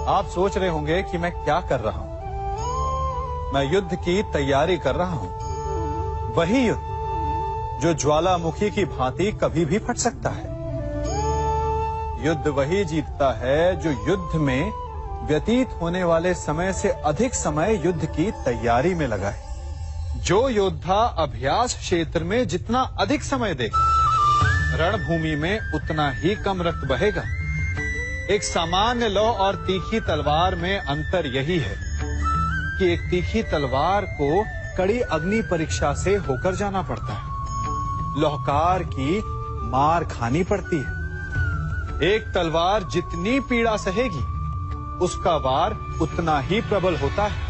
आप सोच रहे होंगे कि मैं क्या कर रहा हूं। मैं युद्ध की तैयारी कर रहा हूं। वही युद्ध जो ज्वालामुखी की भांति कभी भी फट सकता है। युद्ध वही जीतता है जो युद्ध में व्यतीत होने वाले समय से अधिक समय युद्ध की तैयारी में लगाए। जो योद्धा अभ्यास क्षेत्र में जितना अधिक समय दे, रणभूमि में उतना ही कम रक्त बहेगा। एक सामान्य लौह और तीखी तलवार में अंतर यही है कि एक तीखी तलवार को कड़ी अग्नि परीक्षा से होकर जाना पड़ता है। लौहकार की मार खानी पड़ती है। एक तलवार जितनी पीड़ा सहेगी, उसका वार उतना ही प्रबल होता है।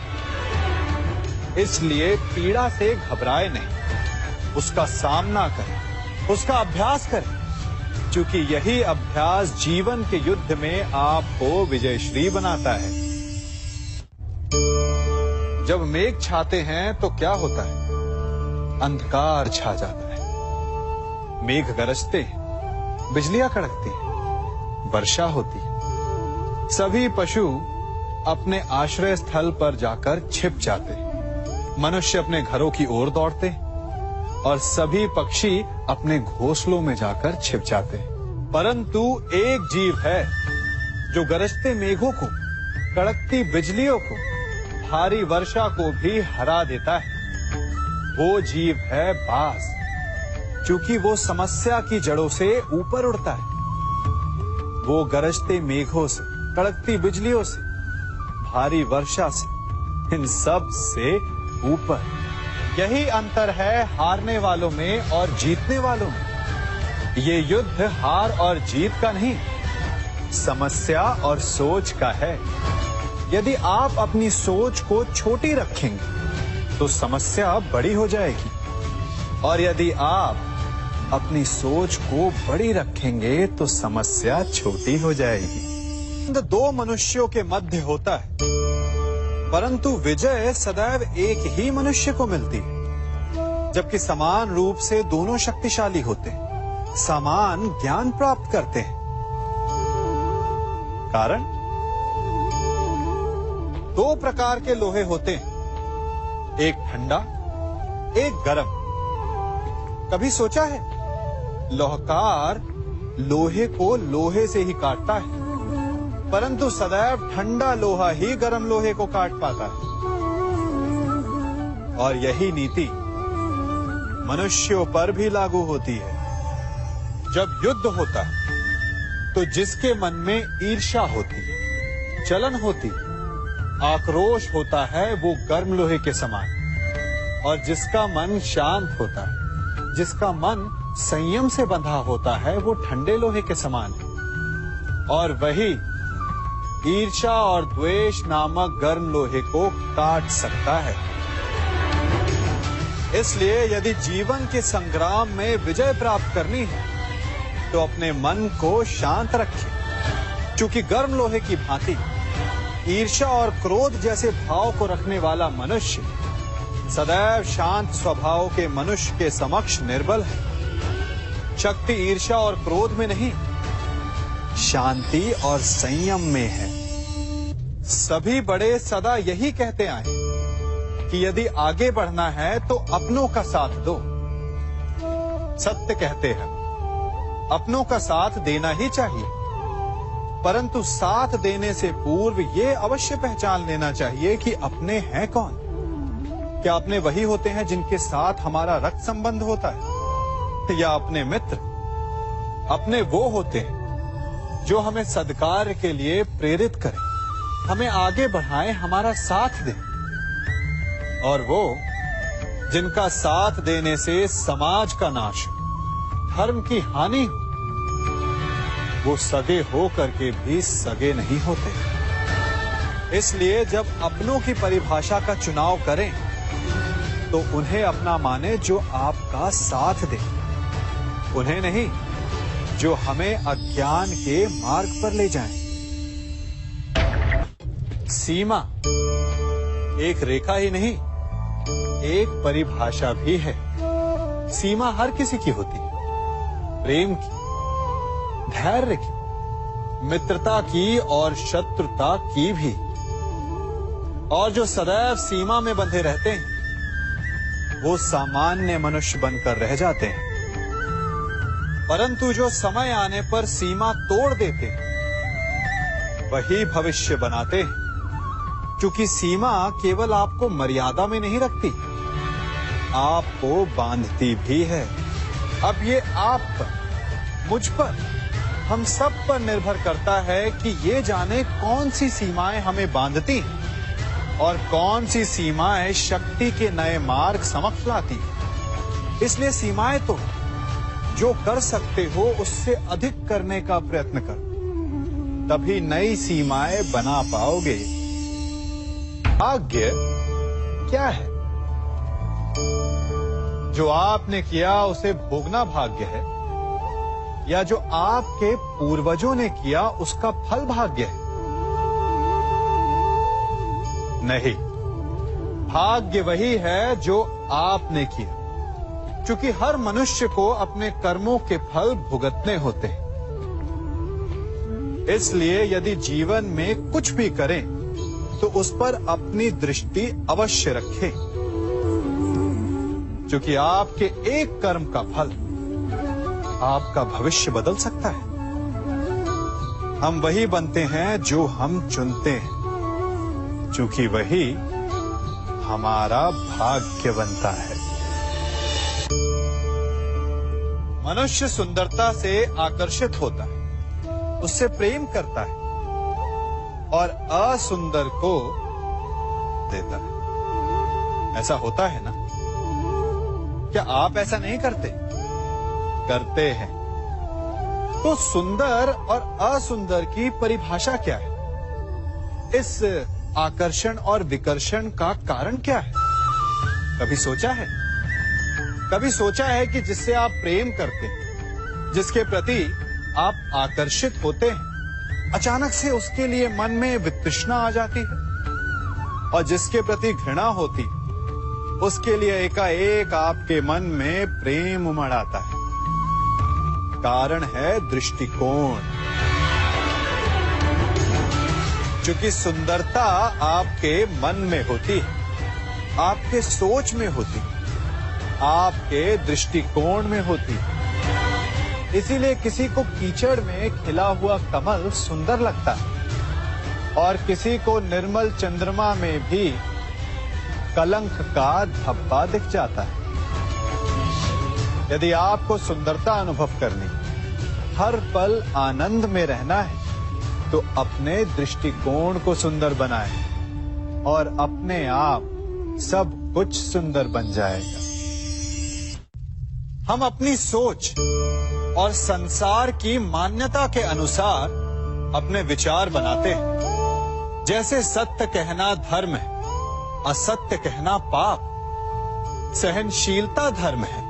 इसलिए पीड़ा से घबराए नहीं, उसका सामना करें, उसका अभ्यास करें, क्योंकि यही अभ्यास जीवन के युद्ध में आपको विजयश्री बनाता है। जब मेघ छाते हैं तो क्या होता है? अंधकार छा जाता है। मेघ गरजते हैं, बिजलियां कड़कती हैं, वर्षा होती है। सभी पशु अपने आश्रय स्थल पर जाकर छिप जाते हैं। मनुष्य अपने घरों की ओर दौड़ते हैं और सभी पक्षी अपने घोंसलों में जाकर छिप जाते हैं। परंतु एक जीव है जो गरजते मेघों को, कड़कती बिजलियों को, भारी वर्षा को भी हरा देता है। वो जीव है बाज, क्योंकि वो समस्या की जड़ों से ऊपर उड़ता है। वो गरजते मेघों से, कड़कती बिजलियों से, भारी वर्षा से, इन सब से ऊपर। यही अंतर है हारने वालों में और जीतने वालों में। ये युद्ध हार और जीत का नहीं, समस्या और सोच का है। यदि आप अपनी सोच को छोटी रखेंगे तो समस्या बड़ी हो जाएगी, और यदि आप अपनी सोच को बड़ी रखेंगे तो समस्या छोटी हो जाएगी। दो मनुष्यों के मध्य होता है, परंतु विजय सदैव एक ही मनुष्य को मिलती है। जबकि समान रूप से दोनों शक्तिशाली होते हैं, समान ज्ञान प्राप्त करते हैं। कारण, दो प्रकार के लोहे होते हैं, एक ठंडा, एक गर्म। कभी सोचा है? लौहकार लोहे को लोहे से ही काटता है, परंतु सदैव ठंडा लोहा ही गर्म लोहे को काट पाता है। और यही नीति मनुष्यों पर भी लागू होती है। जब युद्ध होता है तो जिसके मन में ईर्ष्या होती, जलन होती, आक्रोश होता है, वो गर्म लोहे के समान। और जिसका मन शांत होता है, जिसका मन संयम से बंधा होता है, वो ठंडे लोहे के समान है। और वही ईर्ष्या और द्वेष नामक गर्म लोहे को काट सकता है। इसलिए यदि जीवन के संग्राम में विजय प्राप्त करनी है तो अपने मन को शांत रखें, क्योंकि गर्म लोहे की भांति ईर्ष्या और क्रोध जैसे भाव को रखने वाला मनुष्य सदैव शांत स्वभाव के मनुष्य के समक्ष निर्बल है। शक्ति ईर्ष्या और क्रोध में नहीं, शांति और संयम में है। सभी बड़े सदा यही कहते आए कि यदि आगे बढ़ना है तो अपनों का साथ दो। सत्य कहते हैं, अपनों का साथ देना ही चाहिए, परंतु साथ देने से पूर्व ये अवश्य पहचान लेना चाहिए कि अपने हैं कौन। क्या अपने वही होते हैं जिनके साथ हमारा रक्त संबंध होता है, या अपने मित्र? अपने वो होते हैं जो हमें सद्कार्य के लिए प्रेरित करें, हमें आगे बढ़ाएं, हमारा साथ दें। और वो जिनका साथ देने से समाज का नाश, धर्म की हानि हो, वो सगे हो करके भी सगे नहीं होते। इसलिए जब अपनों की परिभाषा का चुनाव करें तो उन्हें अपना माने जो आपका साथ दे, उन्हें नहीं जो हमें अज्ञान के मार्ग पर ले जाएं। सीमा एक रेखा ही नहीं, एक परिभाषा भी है। सीमा हर किसी की होती है, प्रेम की, धैर्य की, मित्रता की और शत्रुता की भी। और जो सदैव सीमा में बंधे रहते हैं वो सामान्य मनुष्य बनकर रह जाते हैं, परंतु जो समय आने पर सीमा तोड़ देते हैं वही भविष्य बनाते हैं, क्योंकि सीमा केवल आपको मर्यादा में नहीं रखती, आपको बांधती भी है। अब ये आप पर, मुझ पर, हम सब पर निर्भर करता है कि ये जाने कौन सी सीमाएं हमें बांधती हैं और कौन सी सीमाएं शक्ति के नए मार्ग समक्ष लाती हैं। इसलिए सीमाएं तो जो कर सकते हो उससे अधिक करने का प्रयत्न करो, तभी नई सीमाएं बना पाओगे। भाग्य क्या है? जो आपने किया उसे भोगना भाग्य है, या जो आपके पूर्वजों ने किया उसका फल भाग्य है? नहीं, भाग्य वही है जो आपने किया, क्योंकि हर मनुष्य को अपने कर्मों के फल भुगतने होते हैं। इसलिए यदि जीवन में कुछ भी करें तो उस पर अपनी दृष्टि अवश्य रखें, क्योंकि आपके एक कर्म का फल आपका भविष्य बदल सकता है। हम वही बनते हैं जो हम चुनते हैं, क्योंकि वही हमारा भाग्य बनता है। मनुष्य सुंदरता से आकर्षित होता है, उससे प्रेम करता है और असुंदर को देता है। ऐसा होता है ना? क्या आप ऐसा नहीं करते? करते हैं। तो सुंदर और असुंदर की परिभाषा क्या है? इस आकर्षण और विकर्षण का कारण क्या है? कभी सोचा है? कभी सोचा है कि जिससे आप प्रेम करते हैं, जिसके प्रति आप आकर्षित होते हैं, अचानक से उसके लिए मन में वितृष्णा आ जाती है, और जिसके प्रति घृणा होती है उसके लिए एकाएक आपके मन में प्रेम उमड़ आता है। कारण है दृष्टिकोण। क्योंकि सुंदरता आपके मन में होती है, आपके सोच में होती है, आपके दृष्टिकोण में होती है। इसीलिए किसी को कीचड़ में खिला हुआ कमल सुंदर लगता है, और किसी को निर्मल चंद्रमा में भी कलंक का धब्बा दिख जाता है। यदि आपको सुंदरता अनुभव करनी, हर पल आनंद में रहना है, तो अपने दृष्टिकोण को सुंदर बनाएं और अपने आप सब कुछ सुंदर बन जाएगा। हम अपनी सोच और संसार की मान्यता के अनुसार अपने विचार बनाते हैं। जैसे सत्य कहना धर्म है, असत्य कहना पाप, सहनशीलता धर्म है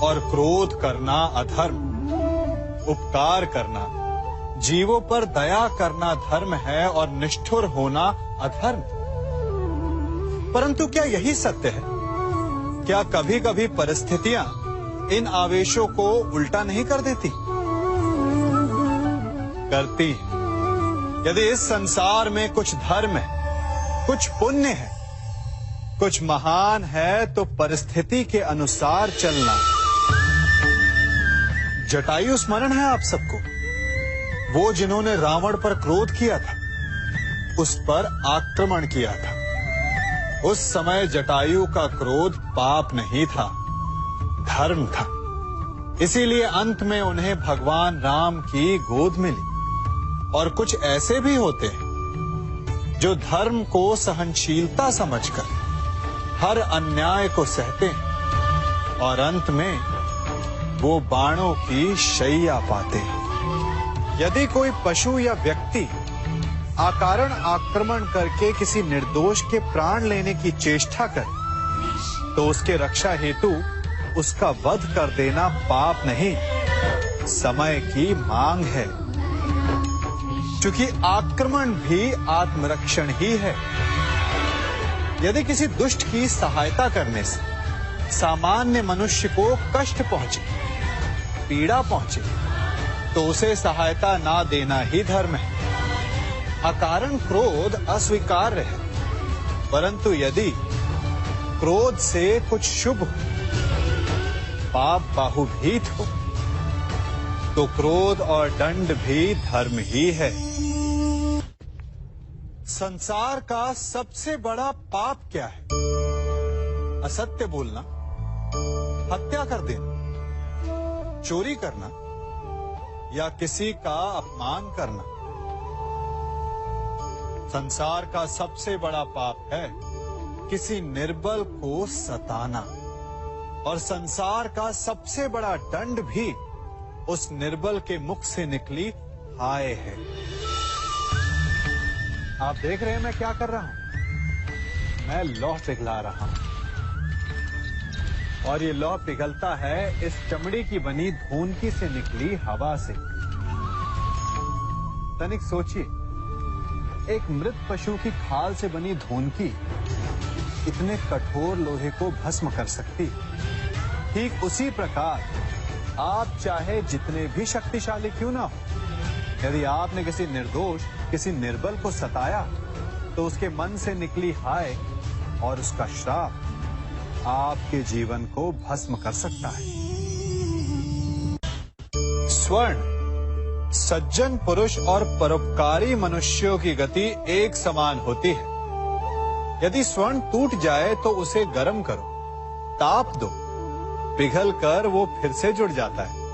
और क्रोध करना अधर्म, उपकार करना, जीवों पर दया करना धर्म है और निष्ठुर होना अधर्म। परंतु क्या यही सत्य है? क्या कभी कभी परिस्थितियां इन आवेशों को उल्टा नहीं कर देती? करती है। यदि इस संसार में कुछ धर्म है, कुछ पुण्य है, कुछ महान है, तो परिस्थिति के अनुसार चलना। जटायु स्मरण है आप सबको, वो जिन्होंने रावण पर क्रोध किया था, उस पर आक्रमण किया था। उस समय जटायु का क्रोध पाप नहीं था, धर्म था। इसीलिए अंत में उन्हें भगवान राम की गोद मिली। और कुछ ऐसे भी होते हैं जो धर्म को सहनशीलता समझकर हर अन्याय को सहते हैं और अंत में वो बाणों की शैया पाते हैं। यदि कोई पशु या व्यक्ति अकारण आक्रमण करके किसी निर्दोष के प्राण लेने की चेष्टा करे, तो उसके रक्षा हेतु उसका वध कर देना पाप नहीं, समय की मांग है। क्योंकि आक्रमण भी आत्मरक्षण ही है। यदि किसी दुष्ट की सहायता करने से सामान्य मनुष्य को कष्ट पहुंचे, पीड़ा पहुंचे, तो उसे सहायता ना देना ही धर्म है। अकारण क्रोध अस्वीकार्य है, परंतु यदि क्रोध से कुछ शुभ हो, पाप बाहुभीत हो, तो क्रोध और दंड भी धर्म ही है। संसार का सबसे बड़ा पाप क्या है? असत्य बोलना, हत्या कर देना, चोरी करना या किसी का अपमान करना। संसार का सबसे बड़ा पाप है किसी निर्बल को सताना, और संसार का सबसे बड़ा दंड भी उस निर्बल के मुख से निकली हाय है। आप देख रहे हैं मैं क्या कर रहा हूं? मैं लौह पिघला रहा हूं, और ये लौह पिघलता है इस चमड़ी की बनी धूनकी से निकली हवा से। तनिक सोचिए, एक मृत पशु की खाल से बनी धूनकी इतने कठोर लोहे को भस्म कर सकती। ठीक उसी प्रकार आप चाहे जितने भी शक्तिशाली क्यों ना हो, यदि आपने किसी निर्दोष, किसी निर्बल को सताया, तो उसके मन से निकली हाय और उसका श्राप आपके जीवन को भस्म कर सकता है। स्वर्ण सज्जन पुरुष और परोपकारी मनुष्यों की गति एक समान होती है। यदि स्वर्ण टूट जाए तो उसे गर्म करो, ताप दो, पिघल कर वो फिर से जुड़ जाता है।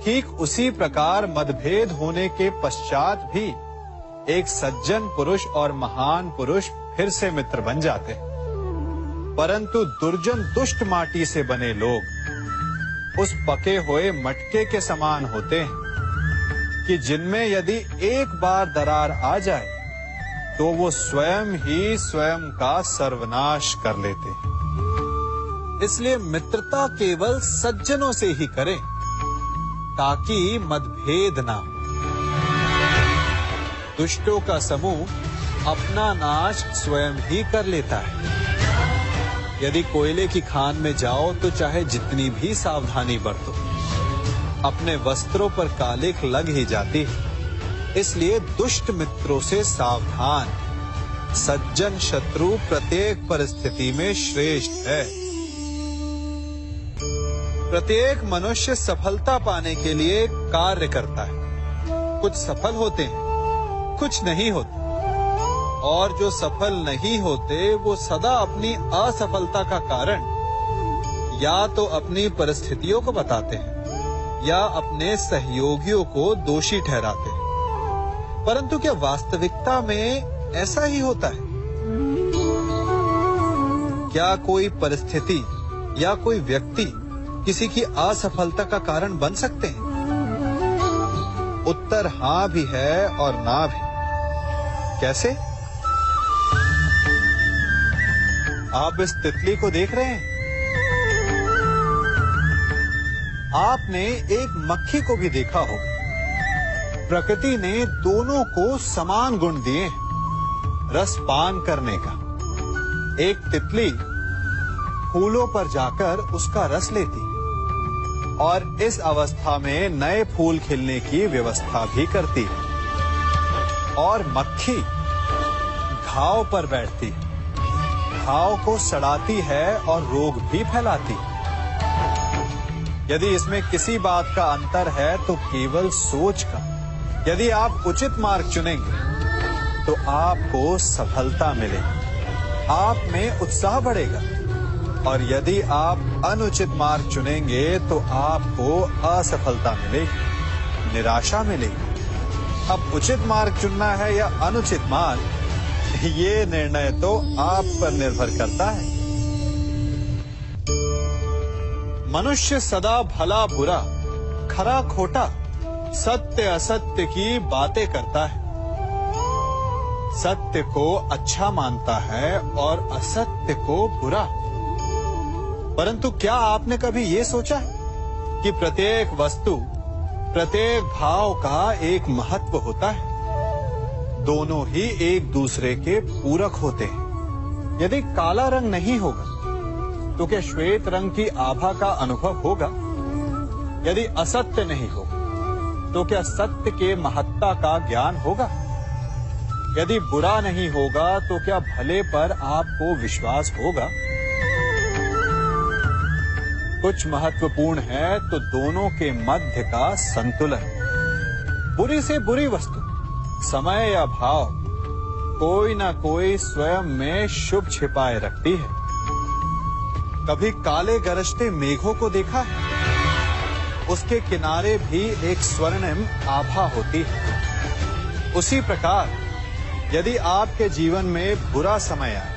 ठीक उसी प्रकार मतभेद होने के पश्चात भी एक सज्जन पुरुष और महान पुरुष फिर से मित्र बन जाते हैं। परंतु दुर्जन दुष्ट माटी से बने लोग उस पके हुए मटके के समान होते हैं कि जिनमें यदि एक बार दरार आ जाए तो वो स्वयं ही स्वयं का सर्वनाश कर लेते हैं। इसलिए मित्रता केवल सज्जनों से ही करें ताकि मतभेद ना हो। दुष्टों का समूह अपना नाश स्वयं ही कर लेता है। यदि कोयले की खान में जाओ तो चाहे जितनी भी सावधानी बरतो, अपने वस्त्रों पर कालिख लग ही जाती है। इसलिए दुष्ट मित्रों से सावधान। सज्जन शत्रु प्रत्येक परिस्थिति में श्रेष्ठ है। प्रत्येक मनुष्य सफलता पाने के लिए कार्य करता है। कुछ सफल होते हैं, कुछ नहीं होते, और जो सफल नहीं होते वो सदा अपनी असफलता का कारण या तो अपनी परिस्थितियों को बताते हैं या अपने सहयोगियों को दोषी ठहराते हैं। परंतु क्या वास्तविकता में ऐसा ही होता है? क्या कोई परिस्थिति या कोई व्यक्ति किसी की असफलता का कारण बन सकते हैं? उत्तर हाँ भी है और ना भी। कैसे? आप इस तितली को देख रहे हैं? आपने एक मक्खी को भी देखा होगा। प्रकृति ने दोनों को समान गुण दिए हैं रस पान करने का। एक तितली फूलों पर जाकर उसका रस लेती और इस अवस्था में नए फूल खिलने की व्यवस्था भी करती है, और मक्खी घाव पर बैठती है, घाव को सड़ाती है और रोग भी फैलाती है। यदि इसमें किसी बात का अंतर है तो केवल सोच का। यदि आप उचित मार्ग चुनेंगे तो आपको सफलता मिलेगी, आप में उत्साह बढ़ेगा, और यदि आप अनुचित मार्ग चुनेंगे तो आपको असफलता मिलेगी, निराशा मिलेगी। अब उचित मार्ग चुनना है या अनुचित मार्ग, ये निर्णय तो आप पर निर्भर करता है। मनुष्य सदा भला बुरा, खरा खोटा, सत्य असत्य की बातें करता है। सत्य को अच्छा मानता है और असत्य को बुरा। परंतु क्या आपने कभी ये सोचा है कि प्रत्येक वस्तु, प्रत्येक भाव का एक महत्व होता है? दोनों ही एक दूसरे के पूरक होते हैं। यदि काला रंग नहीं होगा तो क्या श्वेत रंग की आभा का अनुभव होगा? यदि असत्य नहीं होगा तो क्या सत्य के महत्ता का ज्ञान होगा? यदि बुरा नहीं होगा तो क्या भले पर आपको विश्वास होगा? कुछ महत्वपूर्ण है तो दोनों के मध्य का संतुलन। बुरी से बुरी वस्तु, समय या भाव, कोई ना कोई स्वयं में शुभ छिपाए रखती है। कभी काले गरजते मेघों को देखा है? उसके किनारे भी एक स्वर्णिम आभा होती है। उसी प्रकार यदि आपके जीवन में बुरा समय आए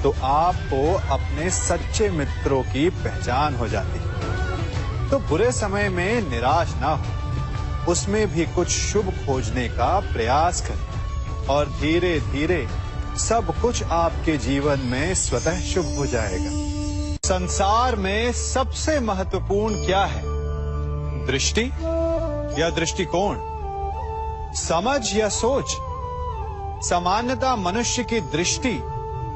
तो आपको अपने सच्चे मित्रों की पहचान हो जाती है। तो बुरे समय में निराश ना हो, उसमें भी कुछ शुभ खोजने का प्रयास करें और धीरे धीरे सब कुछ आपके जीवन में स्वतः शुभ हो जाएगा। संसार में सबसे महत्वपूर्ण क्या है? दृष्टि या दृष्टिकोण, समझ या सोच? सामान्यतः मनुष्य की दृष्टि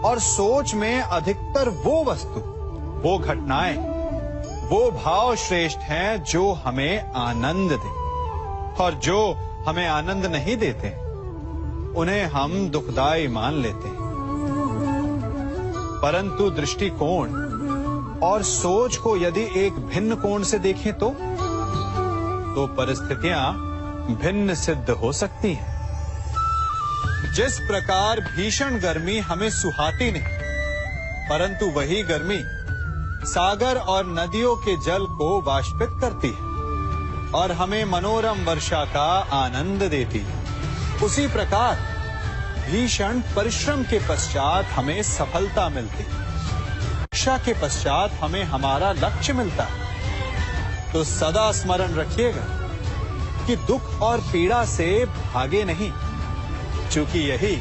और सोच में अधिकतर वो वस्तु, वो घटनाएं, वो भाव श्रेष्ठ हैं जो हमें आनंद दे, और जो हमें आनंद नहीं देते उन्हें हम दुखदाई मान लेते हैं। परंतु दृष्टिकोण और सोच को यदि एक भिन्न कोण से देखें तो परिस्थितियां भिन्न सिद्ध हो सकती हैं। जिस प्रकार भीषण गर्मी हमें सुहाती नहीं, परंतु वही गर्मी सागर और नदियों के जल को वाष्पित करती है और हमें मनोरम वर्षा का आनंद देती है, उसी प्रकार भीषण परिश्रम के पश्चात हमें सफलता मिलती है, शिक्षा के पश्चात हमें हमारा लक्ष्य मिलता है। तो सदा स्मरण रखिएगा कि दुख और पीड़ा से भागे नहीं, क्योंकि यही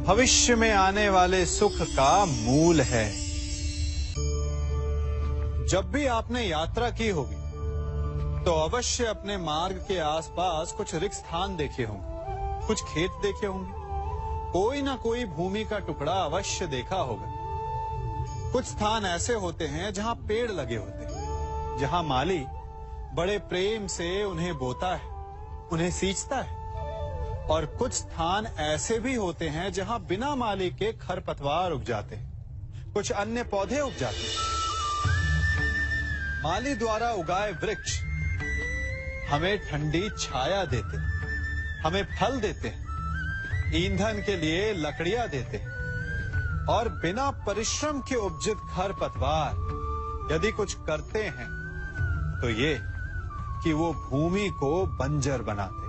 भविष्य में आने वाले सुख का मूल है। जब भी आपने यात्रा की होगी तो अवश्य अपने मार्ग के आसपास कुछ रिक्त स्थान देखे होंगे, कुछ खेत देखे होंगे, कोई ना कोई भूमि का टुकड़ा अवश्य देखा होगा। कुछ स्थान ऐसे होते हैं जहां पेड़ लगे होते हैं, जहां माली बड़े प्रेम से उन्हें बोता है, उन्हें सींचता है। और कुछ स्थान ऐसे भी होते हैं जहां बिना माली के खरपतवार उग जाते हैं, कुछ अन्य पौधे उग जाते हैं। माली द्वारा उगाए वृक्ष हमें ठंडी छाया देते हैं, हमें फल देते हैं, ईंधन के लिए लकड़ियां देते हैं। और बिना परिश्रम के उपजित खरपतवार यदि कुछ करते हैं तो ये कि वो भूमि को बंजर बनाते हैं।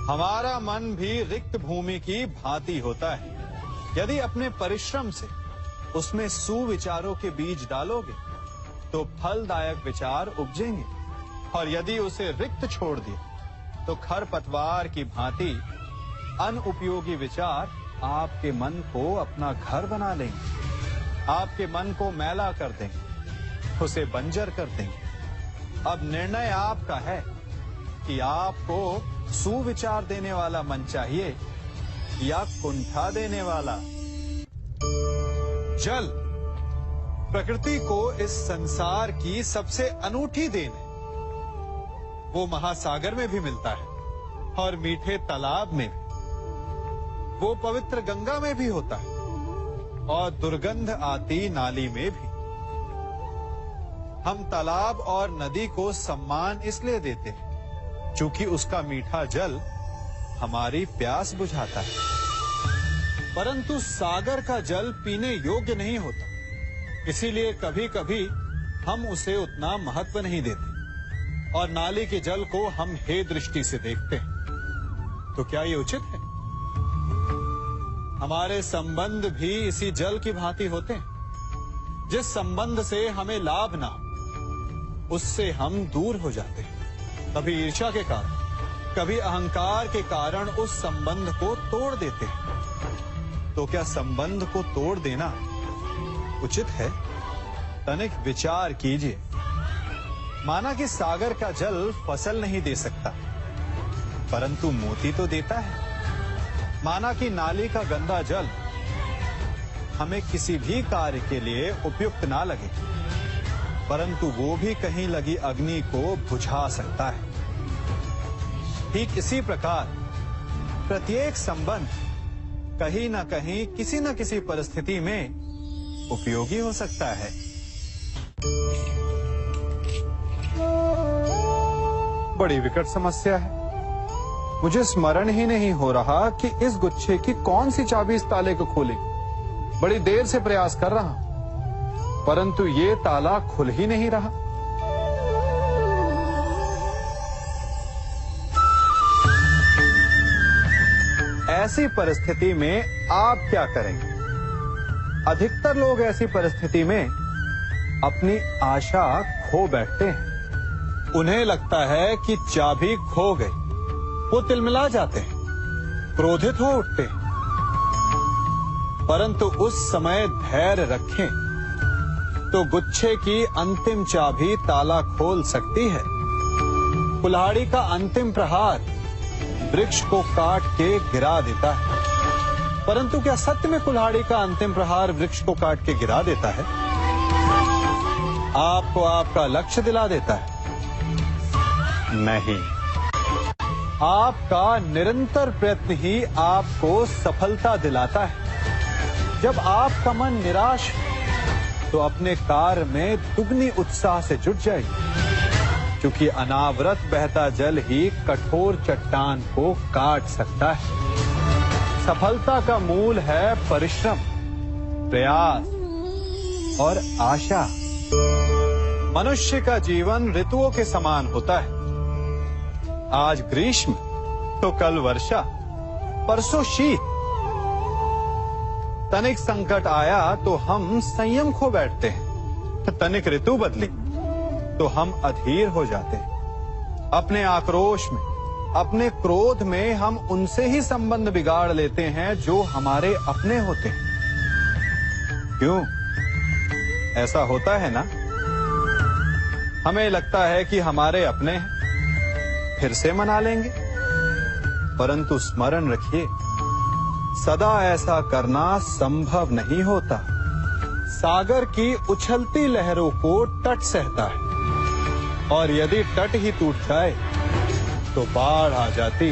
हमारा मन भी रिक्त भूमि की भांति होता है। यदि अपने परिश्रम से उसमें सुविचारों के बीज डालोगे तो फलदायक विचार उपजेंगे, और यदि उसे रिक्त छोड़ दिया तो खरपतवार की भांति अनुपयोगी विचार आपके मन को अपना घर बना लेंगे, आपके मन को मैला कर देंगे, उसे बंजर कर देंगे। अब निर्णय आपका है कि आपको सुविचार देने वाला मन चाहिए या कुंठा देने वाला। जल प्रकृति को इस संसार की सबसे अनूठी देन है। वो महासागर में भी मिलता है और मीठे तालाब में भी, वो पवित्र गंगा में भी होता है और दुर्गंध आती नाली में भी। हम तालाब और नदी को सम्मान इसलिए देते हैं क्योंकि उसका मीठा जल हमारी प्यास बुझाता है, परंतु सागर का जल पीने योग्य नहीं होता, इसीलिए कभी कभी हम उसे उतना महत्व नहीं देते और नाली के जल को हम हे दृष्टि से देखते हैं। तो क्या ये उचित है? हमारे संबंध भी इसी जल की भांति होते हैं। जिस संबंध से हमें लाभ ना हो उससे हम दूर हो जाते हैं। कभी ईर्ष्या के कारण, कभी अहंकार के कारण उस संबंध को तोड़ देते हैं। तो क्या संबंध को तोड़ देना उचित है? तनिक विचार कीजिए। माना कि सागर का जल फसल नहीं दे सकता, परंतु मोती तो देता है। माना कि नाली का गंदा जल हमें किसी भी कार्य के लिए उपयुक्त ना लगे, परंतु वो भी कहीं लगी अग्नि को बुझा सकता है। ठीक इसी प्रकार प्रत्येक संबंध कहीं ना कहीं किसी न किसी परिस्थिति में उपयोगी हो सकता है। बड़ी विकट समस्या है। मुझे स्मरण ही नहीं हो रहा कि इस गुच्छे की कौन सी चाबी इस ताले को खोलेगी। बड़ी देर से प्रयास कर रहा हूं, परंतु ये ताला खुल ही नहीं रहा। ऐसी परिस्थिति में आप क्या करेंगे? अधिकतर लोग ऐसी परिस्थिति में अपनी आशा खो बैठते हैं। उन्हें लगता है कि चाबी खो गई। वो तिलमिला जाते हैं, क्रोधित हो उठते हैं। परंतु उस समय धैर्य रखें तो गुच्छे की अंतिम चाबी ताला खोल सकती है। कुल्हाड़ी का अंतिम प्रहार वृक्ष को काट के गिरा देता है, परंतु क्या सत्य में कुल्हाड़ी का अंतिम प्रहार वृक्ष को काट के गिरा देता है? आपको आपका लक्ष्य दिला देता है? नहीं, आपका निरंतर प्रयत्न ही आपको सफलता दिलाता है। जब आपका मन निराश है तो अपने कार्य में दुगनी उत्साह से जुट जाइए, क्योंकि अनावरत बहता जल ही कठोर चट्टान को काट सकता है। सफलता का मूल है परिश्रम, प्रयास और आशा। मनुष्य का जीवन ऋतुओं के समान होता है। आज ग्रीष्म तो कल वर्षा, परसों शीत। तनिक संकट आया तो हम संयम खो बैठते हैं। तनिक ऋतु बदली तो हम अधीर हो जाते हैं। अपने आक्रोश में, अपने क्रोध में हम उनसे ही संबंध बिगाड़ लेते हैं जो हमारे अपने होते हैं। क्यों ऐसा होता है ना? हमें लगता है कि हमारे अपने हैं, फिर से मना लेंगे, परंतु स्मरण रखिए, सदा ऐसा करना संभव नहीं होता। सागर की उछलती लहरों को तट सहता है, और यदि तट ही टूट जाए तो बाढ़ आ जाती।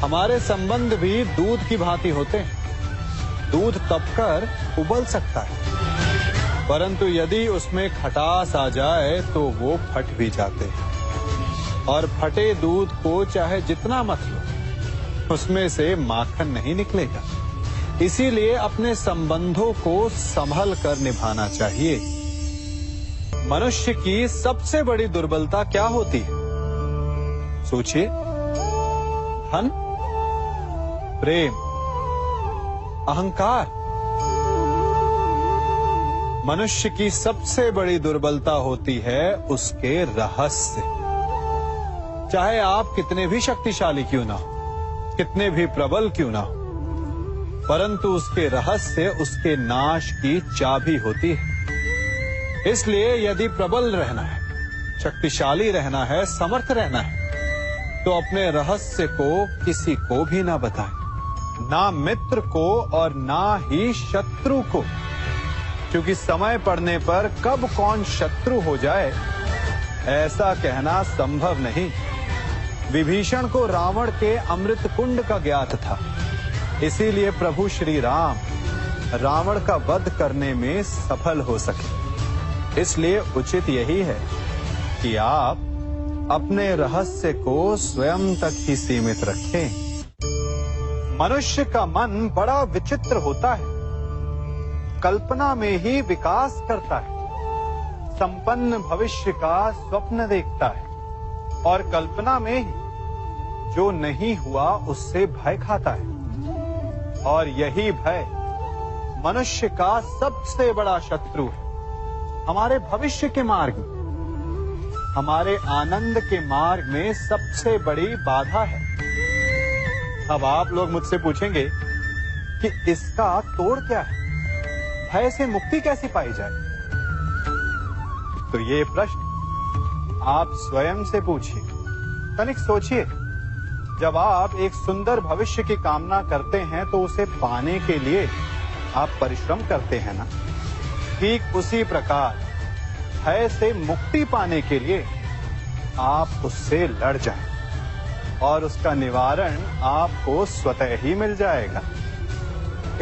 हमारे संबंध भी दूध की भांति होते हैं। दूध तपकर उबल सकता है, परंतु यदि उसमें खटास आ जाए तो वो फट भी जाते हैं। और फटे दूध को चाहे जितना मत लो, उसमें से माखन नहीं निकलेगा। इसीलिए अपने संबंधों को संभल कर निभाना चाहिए। मनुष्य की सबसे बड़ी दुर्बलता क्या होती है? सोचिए। धन, प्रेम, अहंकार। मनुष्य की सबसे बड़ी दुर्बलता होती है उसके रहस्य। चाहे आप कितने भी शक्तिशाली क्यों ना हो, कितने भी प्रबल क्यों ना हो, परंतु उसके रहस्य उसके नाश की चाबी होती है। इसलिए यदि प्रबल रहना है, शक्तिशाली रहना है, समर्थ रहना है, तो अपने रहस्य को किसी को भी ना बताएं, ना मित्र को और ना ही शत्रु को, क्योंकि समय पड़ने पर कब कौन शत्रु हो जाए ऐसा कहना संभव नहीं। विभीषण को रावण के अमृत कुंड का ज्ञात था, इसीलिए प्रभु श्री राम रावण का वध करने में सफल हो सके। इसलिए उचित यही है कि आप अपने रहस्य को स्वयं तक ही सीमित रखें। मनुष्य का मन बड़ा विचित्र होता है, कल्पना में ही विकास करता है, संपन्न भविष्य का स्वप्न देखता है और कल्पना में ही जो नहीं हुआ उससे भय खाता है। और यही भय मनुष्य का सबसे बड़ा शत्रु है। हमारे भविष्य के मार्ग में, हमारे आनंद के मार्ग में सबसे बड़ी बाधा है। अब आप लोग मुझसे पूछेंगे कि इसका तोड़ क्या है, भय से मुक्ति कैसे पाई जाए? तो ये प्रश्न आप स्वयं से पूछिए। तनिक सोचिए, जब आप एक सुंदर भविष्य की कामना करते हैं तो उसे पाने के लिए आप परिश्रम करते हैं ना? ठीक उसी प्रकार भय से मुक्ति पाने के लिए आप उससे लड़ जाएं। और उसका निवारण आपको स्वतः ही मिल जाएगा।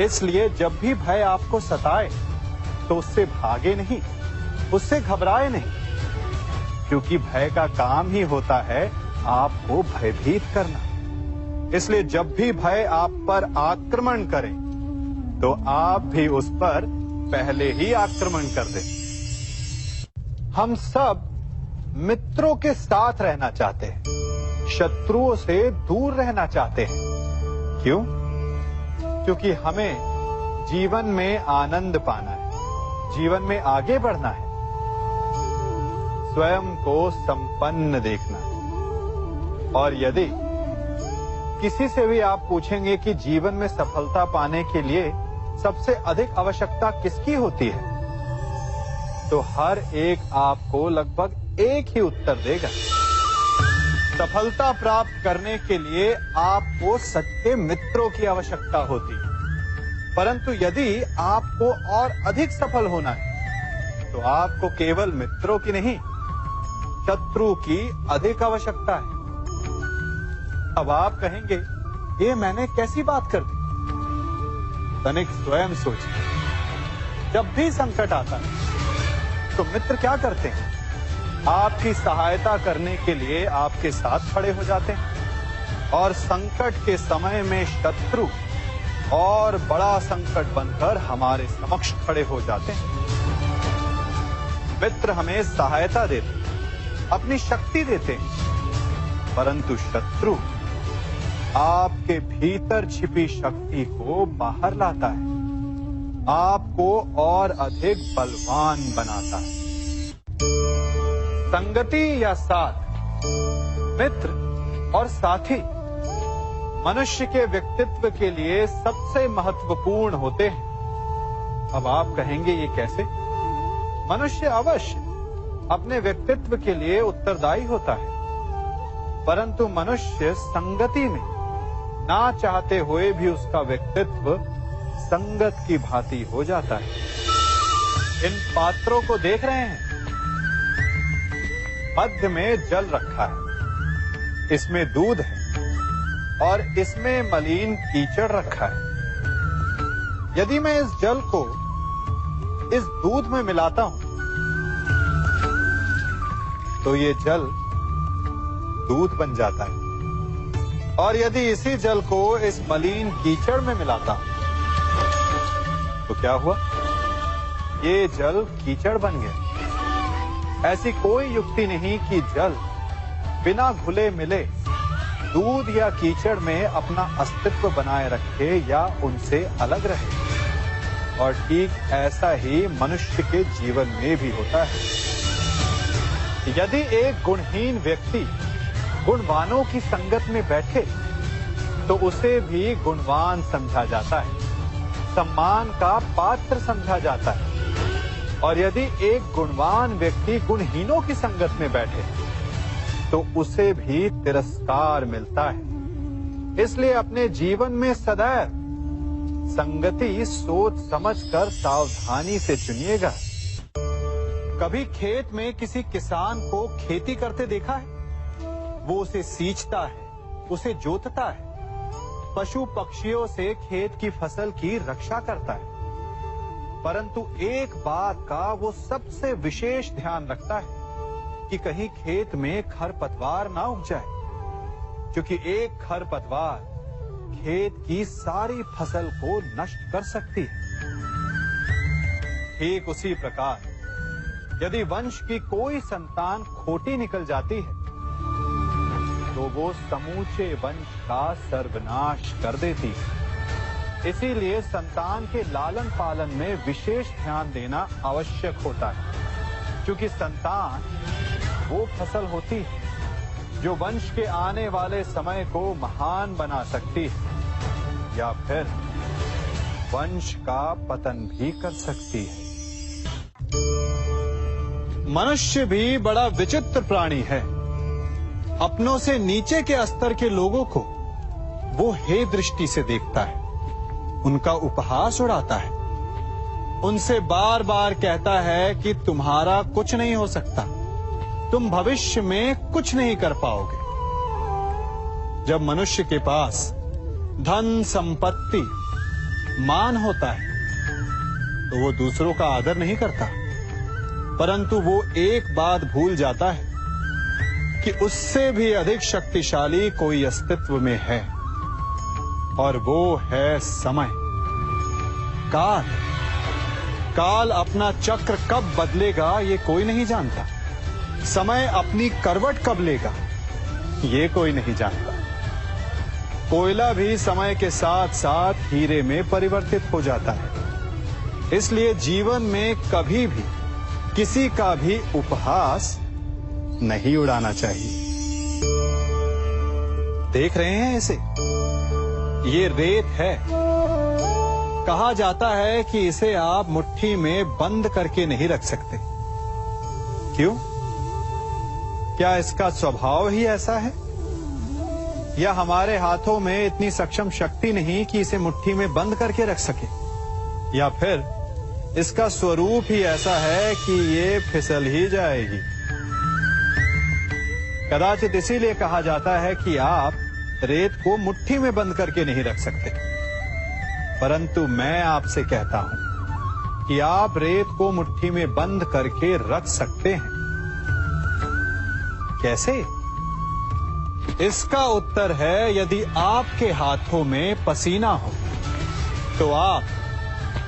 इसलिए जब भी भय आपको सताए तो उससे भागे नहीं, उससे घबराए नहीं, क्योंकि भय का काम ही होता है आपको भयभीत करना। इसलिए जब भी भय आप पर आक्रमण करे तो आप भी उस पर पहले ही आक्रमण कर दें। हम सब मित्रों के साथ रहना चाहते हैं, शत्रुओं से दूर रहना चाहते हैं। क्यों? क्योंकि हमें जीवन में आनंद पाना है, जीवन में आगे बढ़ना है, स्वयं को संपन्न देखना है। और यदि किसी से भी आप पूछेंगे कि जीवन में सफलता पाने के लिए सबसे अधिक आवश्यकता किसकी होती है, तो हर एक आपको लगभग एक ही उत्तर देगा। सफलता प्राप्त करने के लिए आपको सच्चे मित्रों की आवश्यकता होती है। परंतु यदि आपको और अधिक सफल होना है तो आपको केवल मित्रों की नहीं, शत्रु की अधिक आवश्यकता है। अब आप कहेंगे, ये मैंने कैसी बात कर दी? तनिक स्वयं सोचिए। जब भी संकट आता है तो मित्र क्या करते हैं? आपकी सहायता करने के लिए आपके साथ खड़े हो जाते हैं। और संकट के समय में शत्रु और बड़ा संकट बनकर हमारे समक्ष खड़े हो जाते हैं। मित्र हमें सहायता देते हैं, अपनी शक्ति देते हैं, परंतु शत्रु आपके भीतर छिपी शक्ति को बाहर लाता है, आपको और अधिक बलवान बनाता है। संगति या साथ, मित्र और साथी मनुष्य के व्यक्तित्व के लिए सबसे महत्वपूर्ण होते हैं। अब आप कहेंगे, ये कैसे? मनुष्य अवश्य अपने व्यक्तित्व के लिए उत्तरदायी होता है, परंतु मनुष्य संगति में ना चाहते हुए भी उसका व्यक्तित्व संगत की भांति हो जाता है। इन पात्रों को देख रहे हैं? मध्य में जल रखा है, इसमें दूध है और इसमें मलिन कीचड़ रखा है। यदि मैं इस जल को इस दूध में मिलाता हूं तो ये जल दूध बन जाता है, और यदि इसी जल को इस मलिन कीचड़ में मिलाता हूं तो क्या हुआ? ये जल कीचड़ बन गया। ऐसी कोई युक्ति नहीं कि जल बिना घुले मिले दूध या कीचड़ में अपना अस्तित्व बनाए रखे या उनसे अलग रहे। और ठीक ऐसा ही मनुष्य के जीवन में भी होता है। यदि एक गुणहीन व्यक्ति गुणवानों की संगत में बैठे तो उसे भी गुणवान समझा जाता है, सम्मान का पात्र समझा जाता है। और यदि एक गुणवान व्यक्ति गुणहीनों की संगत में बैठे तो उसे भी तिरस्कार मिलता है। इसलिए अपने जीवन में सदैव संगति सोच समझकर सावधानी से चुनिएगा। कभी खेत में किसी किसान को खेती करते देखा है? वो उसे सींचता है, उसे जोतता है, पशु पक्षियों से खेत की फसल की रक्षा करता है, परंतु एक बात का वो सबसे विशेष ध्यान रखता है कि कहीं खेत में खरपतवार ना उग जाए, क्योंकि एक खरपतवार खेत की सारी फसल को नष्ट कर सकती है। ठीक उसी प्रकार यदि वंश की कोई संतान खोटी निकल जाती है तो वो समूचे वंश का सर्वनाश कर देती है। इसीलिए संतान के लालन पालन में विशेष ध्यान देना आवश्यक होता है, क्योंकि संतान वो फसल होती है जो वंश के आने वाले समय को महान बना सकती है या फिर वंश का पतन भी कर सकती है। मनुष्य भी बड़ा विचित्र प्राणी है। अपनों से नीचे के स्तर के लोगों को वो हे दृष्टि से देखता है, उनका उपहास उड़ाता है, उनसे बार बार कहता है कि तुम्हारा कुछ नहीं हो सकता, तुम भविष्य में कुछ नहीं कर पाओगे। जब मनुष्य के पास धन, संपत्ति, मान होता है तो वो दूसरों का आदर नहीं करता, परंतु वो एक बात भूल जाता है कि उससे भी अधिक शक्तिशाली कोई अस्तित्व में है, और वो है समय। काल। काल अपना चक्र कब बदलेगा ये कोई नहीं जानता। समय अपनी करवट कब लेगा ये कोई नहीं जानता। कोयला भी समय के साथ साथ हीरे में परिवर्तित हो जाता है। इसलिए जीवन में कभी भी किसी का भी उपहास नहीं उड़ाना चाहिए। देख रहे हैं इसे? ये रेत है। कहा जाता है कि इसे आप मुट्ठी में बंद करके नहीं रख सकते। क्यों? क्या इसका स्वभाव ही ऐसा है, या हमारे हाथों में इतनी सक्षम शक्ति नहीं कि इसे मुट्ठी में बंद करके रख सके, या फिर इसका स्वरूप ही ऐसा है कि ये फिसल ही जाएगी। कदाचित इसीलिए कहा जाता है कि आप रेत को मुट्ठी में बंद करके नहीं रख सकते, परंतु मैं आपसे कहता हूं कि आप रेत को मुट्ठी में बंद करके रख सकते हैं। कैसे? इसका उत्तर है, यदि आपके हाथों में पसीना हो तो आप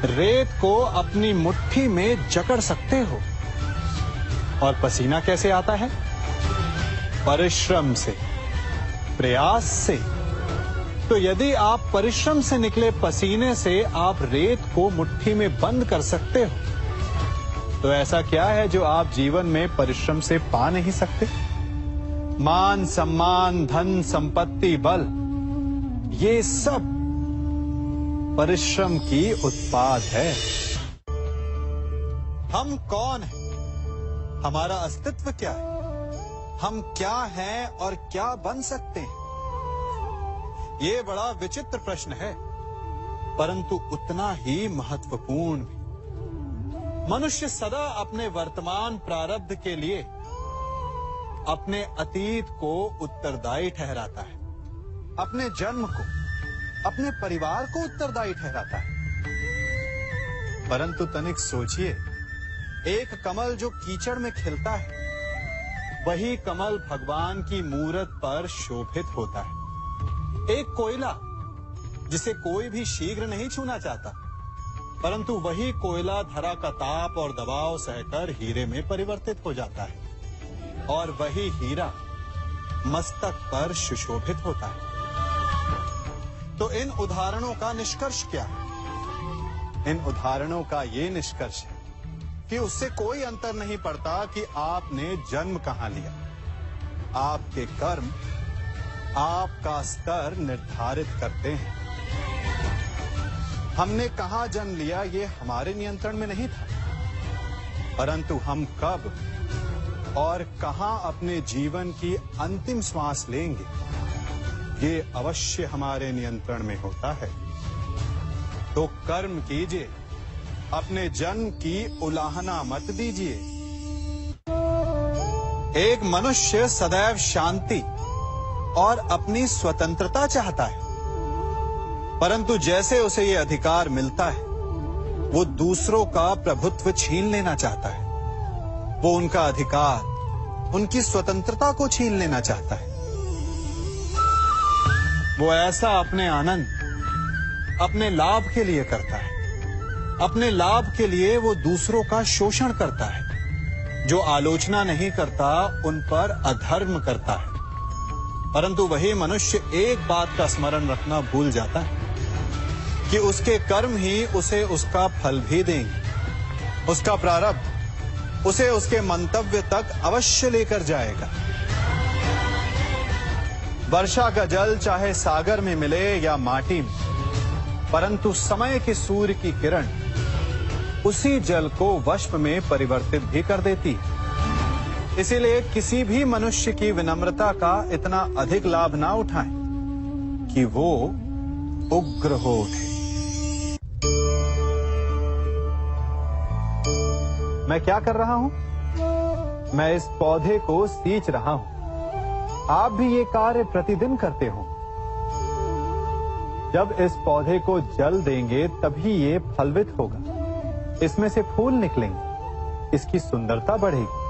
रेत को अपनी मुट्ठी में जकड़ सकते हो। और पसीना कैसे आता है? परिश्रम से, प्रयास से। तो यदि आप परिश्रम से निकले पसीने से आप रेत को मुट्ठी में बंद कर सकते हो, तो ऐसा क्या है जो आप जीवन में परिश्रम से पा नहीं सकते? मान, सम्मान, धन, संपत्ति, बल, ये सब परिश्रम की उत्पाद है। हम कौन हैं? हमारा अस्तित्व क्या है? हम क्या हैं और क्या बन सकते हैं? ये बड़ा विचित्र प्रश्न है, परंतु उतना ही महत्वपूर्ण भी। मनुष्य सदा अपने वर्तमान प्रारब्ध के लिए अपने अतीत को उत्तरदायी ठहराता है, अपने जन्म को, अपने परिवार को उत्तरदायी ठहराता है। परंतु तनिक सोचिए, एक कमल जो कीचड़ में खिलता है, वही कमल भगवान की मूरत पर शोभित होता है। एक कोयला जिसे कोई भी शीघ्र नहीं छूना चाहता, परंतु वही कोयला धरा का ताप और दबाव सहकर हीरे में परिवर्तित हो जाता है, और वही हीरा मस्तक पर सुशोभित होता है। तो इन उदाहरणों का निष्कर्ष क्या है? इन उदाहरणों का ये निष्कर्ष है कि उससे कोई अंतर नहीं पड़ता कि आपने जन्म कहां लिया। आपके कर्म आपका स्तर निर्धारित करते हैं। हमने कहां जन्म लिया ये हमारे नियंत्रण में नहीं था, परंतु हम कब और कहां अपने जीवन की अंतिम श्वास लेंगे ये अवश्य हमारे नियंत्रण में होता है। तो कर्म कीजिए, अपने जन्म की उलाहना मत दीजिए। एक मनुष्य सदैव शांति और अपनी स्वतंत्रता चाहता है, परंतु जैसे उसे ये अधिकार मिलता है, वो दूसरों का प्रभुत्व छीन लेना चाहता है। वो उनका अधिकार, उनकी स्वतंत्रता को छीन लेना चाहता है। वो ऐसा अपने आनंद, अपने लाभ के लिए करता है। अपने लाभ के लिए वो दूसरों का शोषण करता है। जो आलोचना नहीं करता उन पर अधर्म करता है। परंतु वही मनुष्य एक बात का स्मरण रखना भूल जाता है कि उसके कर्म ही उसे उसका फल भी देंगे। उसका प्रारब्ध उसे उसके मंतव्य तक अवश्य लेकर जाएगा। वर्षा का जल चाहे सागर में मिले या माटी में, परंतु समय के सूर्य की किरण उसी जल को वष्प में परिवर्तित भी कर देती है। इसीलिए किसी भी मनुष्य की विनम्रता का इतना अधिक लाभ ना उठाएं कि वो उग्र हो उठे। मैं क्या कर रहा हूं? मैं इस पौधे को सींच रहा हूं। आप भी ये कार्य प्रतिदिन करते हो। जब इस पौधे को जल देंगे तभी ये फलवित होगा, इसमें से फूल निकलेंगे, इसकी सुंदरता बढ़ेगी।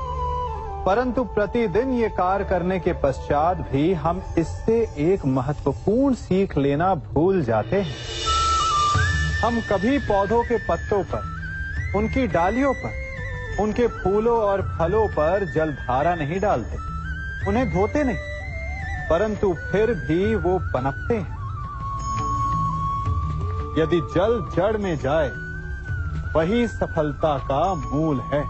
परंतु प्रतिदिन ये कार्य करने के पश्चात भी हम इससे एक महत्वपूर्ण सीख लेना भूल जाते हैं। हम कभी पौधों के पत्तों पर, उनकी डालियों पर, उनके फूलों और फलों पर जलधारा नहीं डालते, उन्हें धोते नहीं, परंतु फिर भी वो पनपते हैं। यदि जल जड़ में जाए, वही सफलता का मूल है।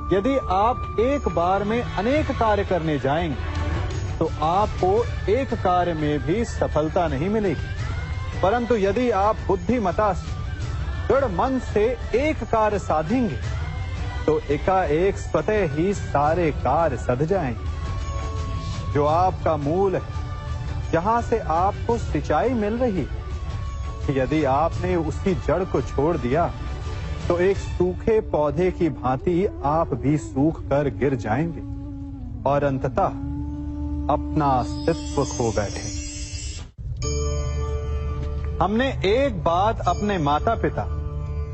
यदि आप एक बार में अनेक कार्य करने जाएंगे तो आपको एक कार्य में भी सफलता नहीं मिलेगी, परंतु यदि आप बुद्धिमता से, दृढ़ मन से एक कार्य साधेंगे तो एकाएक स्वतः ही सारे कार्य सध जाएंगे। जो आपका मूल है, जहां से आपको सिंचाई मिल रही है, यदि आपने उसकी जड़ को छोड़ दिया तो एक सूखे पौधे की भांति आप भी सूख कर गिर जाएंगे और अंततः अपना अस्तित्व खो बैठे। हमने एक बात अपने माता पिता,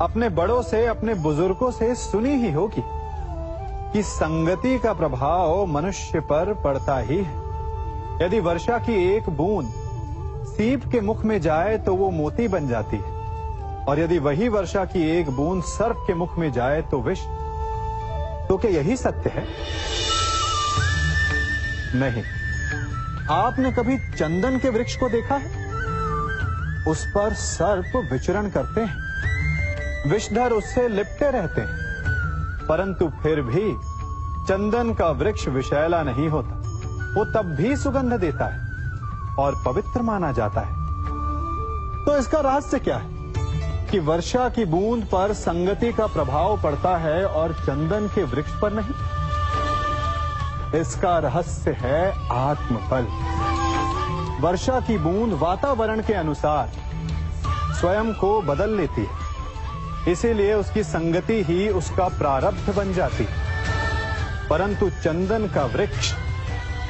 अपने बड़ों से, अपने बुजुर्गों से सुनी ही होगी कि संगति का प्रभाव मनुष्य पर पड़ता ही है। यदि वर्षा की एक बूंद सीप के मुख में जाए तो वो मोती बन जाती है, और यदि वही वर्षा की एक बूंद सर्प के मुख में जाए तो विष। तो क्या यही सत्य है? नहीं। आपने कभी चंदन के वृक्ष को देखा है? उस पर सर्प विचरण करते हैं, विषधर उससे लिपटे रहते हैं, परंतु फिर भी चंदन का वृक्ष विषैला नहीं होता। वो तब भी सुगंध देता है और पवित्र माना जाता है। तो इसका रहस्य क्या है कि वर्षा की बूंद पर संगति का प्रभाव पड़ता है और चंदन के वृक्ष पर नहीं? इसका रहस्य है आत्मबल। वर्षा की बूंद वातावरण के अनुसार स्वयं को बदल लेती है, इसीलिए उसकी संगति ही उसका प्रारब्ध बन जाती है। परंतु चंदन का वृक्ष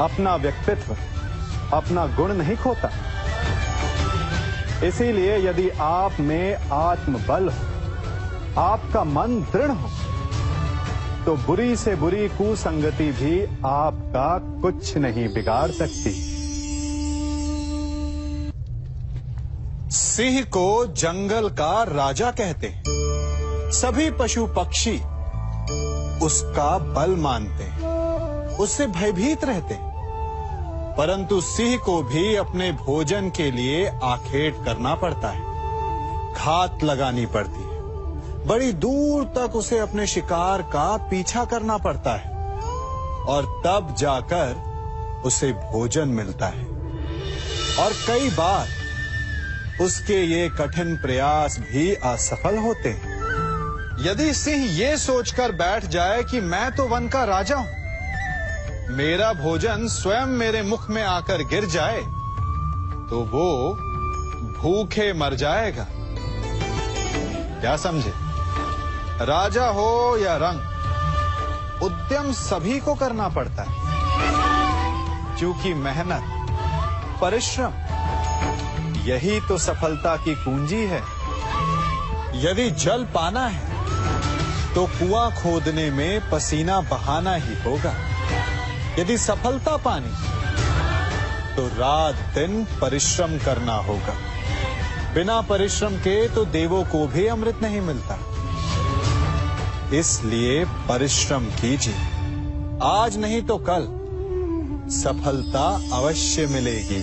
अपना व्यक्तित्व, अपना गुण नहीं खोता। इसीलिए यदि आप में आत्मबल हो, आपका मन दृढ़ हो, तो बुरी से बुरी कुसंगति भी आपका कुछ नहीं बिगाड़ सकती। सिंह को जंगल का राजा कहते हैं। सभी पशु पक्षी उसका बल मानते हैं, उससे भयभीत रहते हैं, परंतु सिंह को भी अपने भोजन के लिए आखेट करना पड़ता है, घात लगानी पड़ती है, बड़ी दूर तक उसे अपने शिकार का पीछा करना पड़ता है, और तब जाकर उसे भोजन मिलता है। और कई बार उसके ये कठिन प्रयास भी असफल होते हैं। यदि सिंह ये सोचकर बैठ जाए कि मैं तो वन का राजा हूं, मेरा भोजन स्वयं मेरे मुख में आकर गिर जाए, तो वो भूखे मर जाएगा। क्या समझे? राजा हो या रंक, उद्यम सभी को करना पड़ता है, क्योंकि मेहनत, परिश्रम यही तो सफलता की कुंजी है। यदि जल पाना है तो कुआं खोदने में पसीना बहाना ही होगा। यदि सफलता पानी तो रात दिन परिश्रम करना होगा। बिना परिश्रम के तो देवों को भी अमृत नहीं मिलता। इसलिए परिश्रम कीजिए, आज नहीं तो कल सफलता अवश्य मिलेगी।